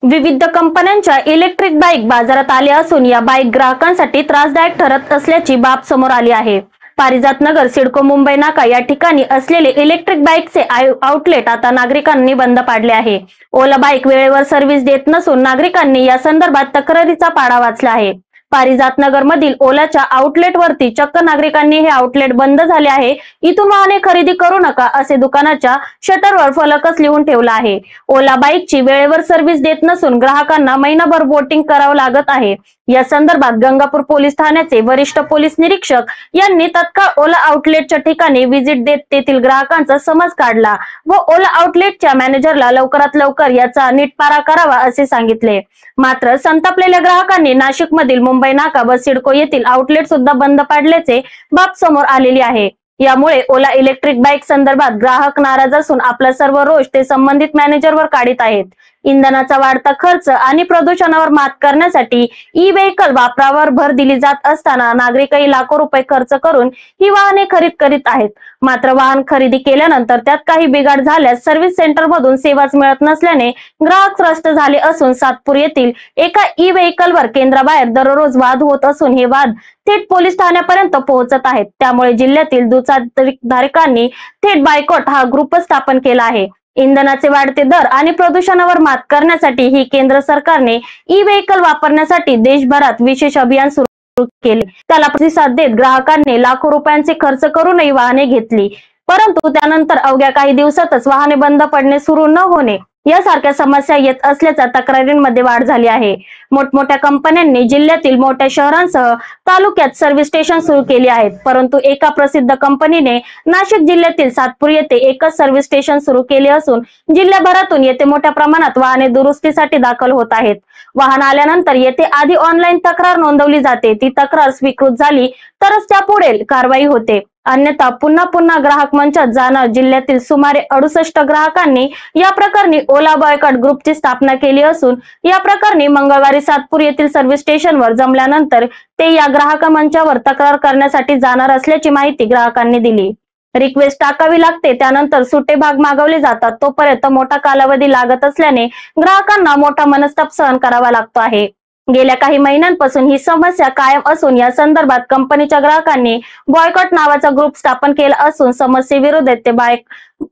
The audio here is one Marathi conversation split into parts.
विविध कंपन्यांच्या इलेक्ट्रिक बाईक बाजारात आल्या असून या बाईक ग्राहकांसाठी त्रासदायक ठरत असल्याची बाब समोर आली आहे। पारिजात नगर सिडको मुंबई नाका या ठिकाणी असलेले इलेक्ट्रिक बाईकचे आउटलेट आता नागरिकांनी बंद पाडले आहे। ओला बाईक वेळेवर सर्व्हिस देत नसून नागरिकांनी या संदर्भात तक्रारीचा पाढा वाचला आहे। पारिजात नगर मधील ओलाच्या आउटलेट वरती चक्क नागरिकांनी हे आउटलेट बंद झाले आहे, इथून वाहने खरेदी करू नका असे दुकानाच्या शटरवर फलकच लिहून ठेवला आहे। ओला बाईकची वेळेवर सर्व्हिस देत नसून ग्राहकांना महिनाभर बोटिंग करावं लागत आहे। या संदर्भात गंगापूर पोलीस ठाण्याचे वरिष्ठ पोलीस निरीक्षक यांनी तत्काळ ओला आउटलेटच्या ठिकाणी व्हिजिट देत तेथील ग्राहकांचा समज काढला व ओला आउटलेटच्या मॅनेजरला लवकरात लवकर याचा नीटपारा करावा असे सांगितले। मात्र संतापलेल्या ग्राहकांनी नाशिक मधील मुंबई नाका व सिडको येथील आउटलेट सुद्धा बंद पाडल्याचे बाब समोर आलेली आहे। यामुळे ओला इलेक्ट्रिक बाईक संदर्भात ग्राहक नाराज असून आपला सर्व रोष ते संबंधित मॅनेजरवर काढीत आहेत। इंधनाचा वाढता खर्च आणि प्रदूषणावर मात करण्यासाठी ई व्हेकल वापरावर भर दिली जात असताना नागरिकही लाखो रुपये खर्च करून ही वाहने खरीद करीत आहेत। मात्र वाहन खरेदी केल्यानंतर त्यात काही बिघाड झाल्यास सर्व्हिस सेंटर मधून सेवाच मिळत नसल्याने ग्राहक त्रस्त झाले असून सातपूर येथील एका ई व्हेकलवर केंद्राबाहेर दररोज वाद होत असून हे वाद थेट पोलीस ठाण्यापर्यंत पोहोचत आहेत। त्यामुळे जिल्ह्यातील दुचाकीधारकांनी थेट बायकॉट हा ग्रुप स्थापन केला आहे। इंधनाचे वाढते दर आणि प्रदूषणावर मात करण्यासाठी ही केंद्र सरकारने ई व्हेकल वापरण्यासाठी देशभरात विशेष अभियान सुरू केले। त्याला प्रतिसाद देत ग्राहकांनी लाखो रुपयांचे खर्च करूनही वाहने घेतली, परंतु त्यानंतर अवघ्या काही दिवसातच वाहने बंद पडणे, सुरू न होणे यासारख्या समस्या येत असल्याच्या तक्रारींमध्ये वाढ झाली आहे। मोठमोठ्या कंपन्यांनी जिल्ह्यातील मोठ्या शहरांसह तालुक्यात सर्व्हिस स्टेशन सुरू केली आहेत, परंतु एका प्रसिद्ध कंपनीने नाशिक जिल्ह्यातील सातपूर येथे एकच सर्व्हिस स्टेशन सुरू केले असून जिल्ह्याभरातून येथे मोठ्या प्रमाणात वाहने दुरुस्तीसाठी दाखल होत आहेत। वाहन आल्यानंतर येथे आधी ऑनलाईन तक्रार नोंदवली जाते, ती तक्रार स्वीकृत झाली तरच त्यापुढे कारवाई होते, अन्यथा पुन्हा ग्राहक मंचात जाणार। जिल्ह्यातील सुमारे 68 ग्राहकांनी या प्रकरणी ओला बॉयकॉट ग्रुपची स्थापना केली असून या प्रकरणी मंगळवारी सातपूर येथील सर्व्हिस स्टेशनवर जमल्यानंतर ते या ग्राहक मंचावर तक्रार करण्यासाठी जाणार असल्याची माहिती ग्राहकांनी दिली। रिक्वेस्ट टाकावी लागते, त्यानंतर सुटे भाग मागवले जातात, तोपर्यंत मोठा कालावधी लागत असल्याने ग्राहकांना मोठा मनस्ताप सहन करावा लागतो आहे। गेल्या काही महिन्यांपासून ही समस्या कायम असून या संदर्भात कंपनीच्या ग्राहकांनी बॉयकॉट नावाचा ग्रुप स्थापन केला असून समस्येविरोधात ते बाईक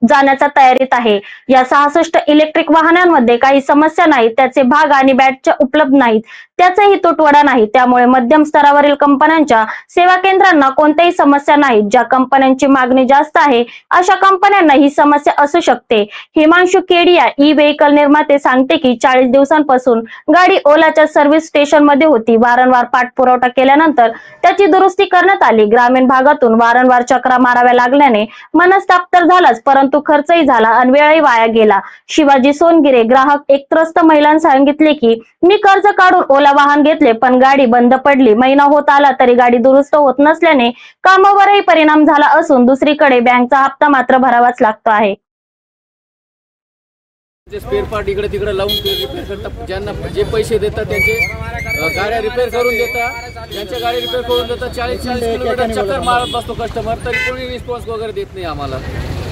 जाण्याच्या तयारीत आहे। या 66 इलेक्ट्रिक वाहनांमध्ये काही समस्या नाही, त्याचे भाग आणि बॅटरी उपलब्ध नाहीत, त्याचाही तुटवडा नाही, त्यामुळे मध्यम स्तरावरील कंपन्यांच्या सेवा केंद्रांना कोणत्याही समस्या नाहीत। ज्या कंपन्यांची मागणी जास्त आहे अशा कंपन्यांना ही समस्या असू शकते। हिमांशु केडिया ई व्हेकल निर्माते सांगते की 40 दिवसांपासून गाडी ओलाच्या सर्व्हिस स्टेशन मध्ये होती। वारंवार पाठपुरावा केल्यानंतर त्याची दुरुस्ती करण्यात आली। ग्रामीण भागातून वारंवार चक्रा माराव्या लागल्याने मनस्ताप तर झालाच, परंतु खर्चही झाला आणि वेळही वाया गेला। शिवाजी सोनगिरे ग्राहक एक त्रस्त महिलांनी सांगितले की मी कर्ज काढून ओला वाहन घेतले, पण गाडी बंद पडली। महिना होत आला तरी गाडी दुरुस्त होत नसल्याने कामावरही परिणाम झाला असून दुसरीकडे बँकचा हप्ता मात्र भरावाच लागतो आहे। स्पेअर पार्ट इकडे तिकडे लावून ते रिपेअर करतात, ज्यांना जे पैसे देतात त्यांचे गाड्या रिपेअर करून देतात, ज्यांच्या गाडी रिपेअर करून देतात 40-40 किलोमीटर चक्कर मारत बसतो कस्टमर, तरी कोणी रिस्पॉन्स वगैरे देत नाही आम्हाला।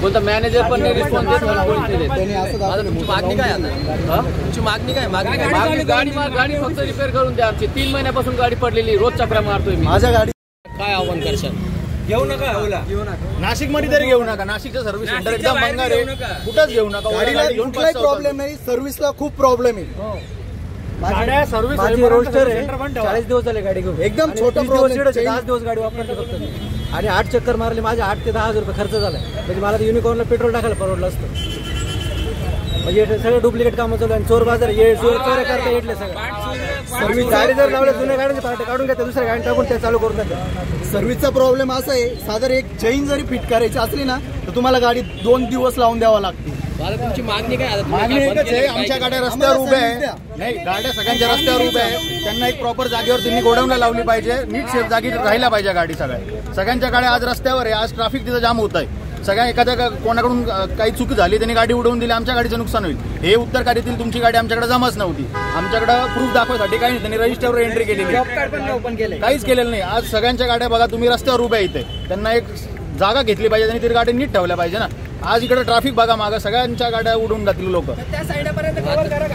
कोणता मॅनेजर पण नाही रिस्पॉन्स देत, मला कोणीच नाही देत। आता तुमची मागणी काय आता? तुमची मागणी काय? मागणी गाडी फक्त रिपेअर करून द्या आमची। 3 महिन्यापासून गाडी पडलेली, रोज चक्रा मारतोय मी। माझ्या गाडी काय आव्हान करशाल? घेऊ नका ओला, नाशिक मध्ये तरी घेऊ नका। नाशिकचं सर्व्हिस सेंटर एकदम भंगार आहे, कुठंच घेऊ नका। गाडीला कुठलाही प्रॉब्लेम नाही, सर्व्हिसला खूप प्रॉब्लेम आहे। गाड्या सर्व्हिस रोस्टर आहे, 40 दिवस झाले गाडी घेऊन, एकदम छोटा प्रॉब्लेम, 10 दिवस गाडी वापरली फक्त आणि 8 चक्कर मारले, माझे 8 ते 10 हजार रुपये खर्च झाला। म्हणजे मला युनिकॉर्नला पेट्रोल टाकायला परवडलं असतं। म्हणजे सगळे डुप्लिकेट कामं चालू आणि चोर बाजार चोऱ्या करता येतले सगळं। सर्व्हिस गाडी जर लावल्या, जुन्या गाड्यांचे पार्ट काढून घ्या, दुसऱ्या गाडी टाकून त्या चालू करून द्या। सर्व्हिसचा प्रॉब्लेम असा आहे, साधारण एक चेन जरी फिट करायची असली ना तर तुम्हाला गाडी 2 दिवस लावून द्यावा लागते। तुमची मागणी काय? मागणी एकच आहे, आमच्या गाड्या रस्त्यावर उभ्या आहे, नाही गाड्या सगळ्यांच्या रस्त्यावर उभ्या आहे, त्यांना एक प्रॉपर जागेवर त्यांनी गोडाऊनला लावली पाहिजे, नीट सेफ जागी राहिला पाहिजे गाडी। सगळ्यांच्या गाड्या आज रस्त्यावर आहे, आज ट्रॅफिक तिथं जाम होत आहे। सगळ्या एखाद्या कोणाकडून काही चूक झाली, त्यांनी गाडी उडवून दिली, आमच्या गाडीचं नुकसान होईल। हे उत्तरकार्यातील तुमची गाडी आमच्याकडे जमाच नव्हती, आमच्याकडे प्रूफ दाखवायसाठी काही नाही, त्यांनी रजिस्टरवर एंट्री केलेली, काहीच केलेलं नाही। आज सगळ्यांच्या गाड्या बघा तुम्ही रस्त्यावर उभ्या इथे, त्यांना एक जागा घेतली पाहिजे आणि ती गाडी नीट ठेवल्या पाहिजे ना। आज इकडे ट्रॅफिक बघा, मागं सगळ्यांच्या गाड्या उडून जातील लोक। त्या साईडपर्यंत कव्हर करा